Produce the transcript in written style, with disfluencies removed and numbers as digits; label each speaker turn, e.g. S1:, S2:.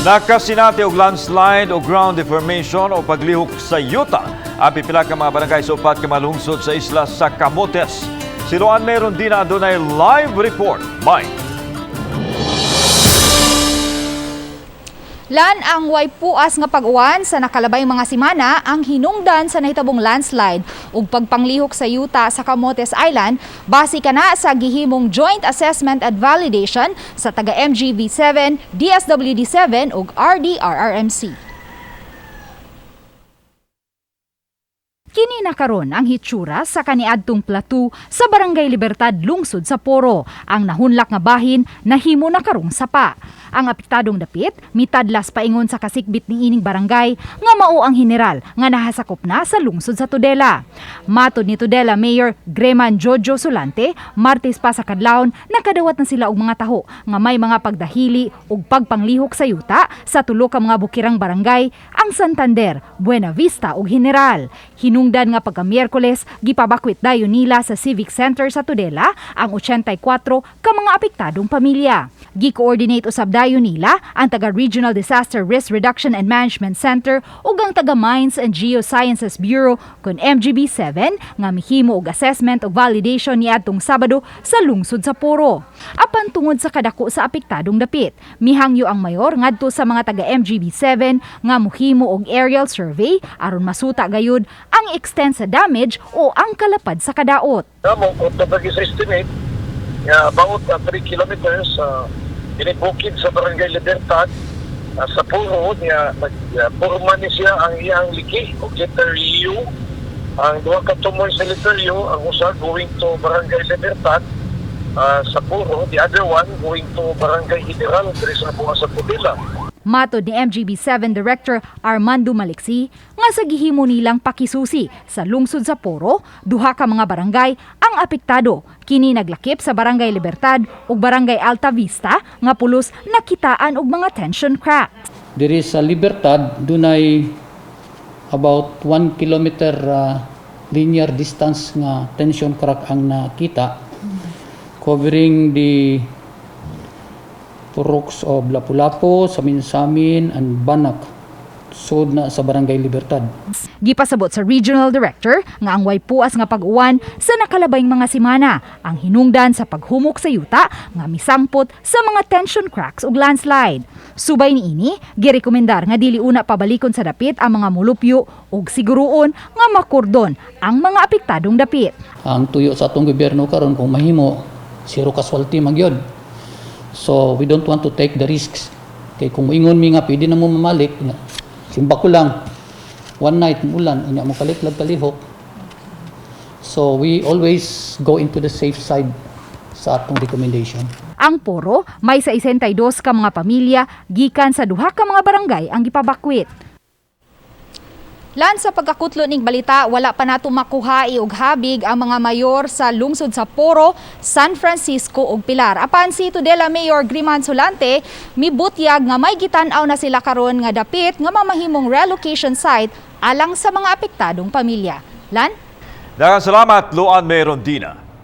S1: Nakasinati og landslide o ground deformation o paglihok sa yuta. Api pila ka mga barangay sa upat ka malungsod sa isla sa Camotes. Si Luan Meron Dina adunay live report. Bye.
S2: Lan ang way puas nga pag-uwan sa nakalabay mga simana ang hinungdan sa nahitabong landslide ug pagpanglihok sa yuta sa Camotes Island base kana sa gihimong joint assessment and validation sa taga MGB7, DSWD7 ug RDRRMC. Kini na karon ang hitsura sa kaniadtong plato sa Barangay Libertad, lungsod sa Poro. Ang nahunlak nga bahin nahimo na karong sapa. Ang apektadong dapit mitadlas paingon sa kasikbit ni ining barangay nga mao ang general nga nahasakop na sa lungsod sa Tudela. Matod ni Tudela Mayor Greman Jojo Solante, Martes pa sa kadlawon nakadawat na sila og mga taho nga may mga pagdahili ug pagpanglihok sa yuta sa tulo ka mga bukirang barangay, ang Santander, Buena Vista ug General. Hinungdan nga pagka Miyerkules gipabakwit dayon nila sa Civic Center sa Tudela ang 84 ka mga apektadong pamilya. Gi-coordinate usab dayon nila ang taga Regional Disaster Risk Reduction and Management Center ug ang taga Mines and Geosciences Bureau kun MGB7 nga mihimo og assessment ug validation niadtong Sabado sa lungsod sa Poro. Apan tungod sa kadako sa apektadong dapit, mihangyo ang mayor ngadto sa mga taga MGB7 nga mohimo og aerial survey aron masuta gayud ang extent sa damage o ang kalapad sa kadaot.
S3: Namo kung estimate about 3 kilometers inibukid sa Barangay Libertad sa Puro niya purma ni siya ang iyang liki o letter U. Ang duha ka tumoy sa letter U, ang usa going to Barangay Libertad sa Puro, the other one going to Barangay General diri sa buha sa Tudela.
S2: Matod ni MGB7 Director Armando Maliksi nga sa gihimo nilang pakisusi sa lungsod sa Poro, duha ka mga barangay ang apektado. Kini naglakip sa Barangay Libertad ug Barangay Alta Vista nga pulos nakitaan og mga tension cracks.
S4: Diri sa Libertad dunay about 1 kilometer linear distance nga tension crack ang nakita covering the Puroks of Lapu-Lapu, Samin-Samin, and Banak, sud na sa Barangay Libertad.
S2: Gipasabot sa Regional Director nga ang way puas nga pag-uwan sa nakalabayng mga simana ang hinungdan sa paghumok sa yuta nga misampot sa mga tension cracks ug landslide. Subay niini, girekomendar nga dili una pabalikon sa dapit ang mga mulupyo ug siguruon nga makordon ang mga apektadong dapit.
S4: Ang tuyo sa atong gobyerno karon kung mahimo, zero casualty magyod. So we don't want to take the risks. Kay kung ingon mi nga pwede na mo mamalik, simba ko lang one night ulan unya mo kaliklag kalihok. So we always go into the safe side sa atong recommendation.
S2: Ang Poro may 62 ka mga pamilya gikan sa duha ka mga barangay ang gipabakwit. Lan sa pagkakutlo ning balita, wala pa nato makuha og habig ang mga mayor sa lungsod sa Poro, San Francisco ug Pilar. Apan si Tudela Mayor Greman Solante mibutyag nga may gitan-aw na sila karon nga dapit nga mamahimong relocation site alang sa mga apektadong pamilya. Lan?
S1: Daghang salamat, Luan Meron Dina.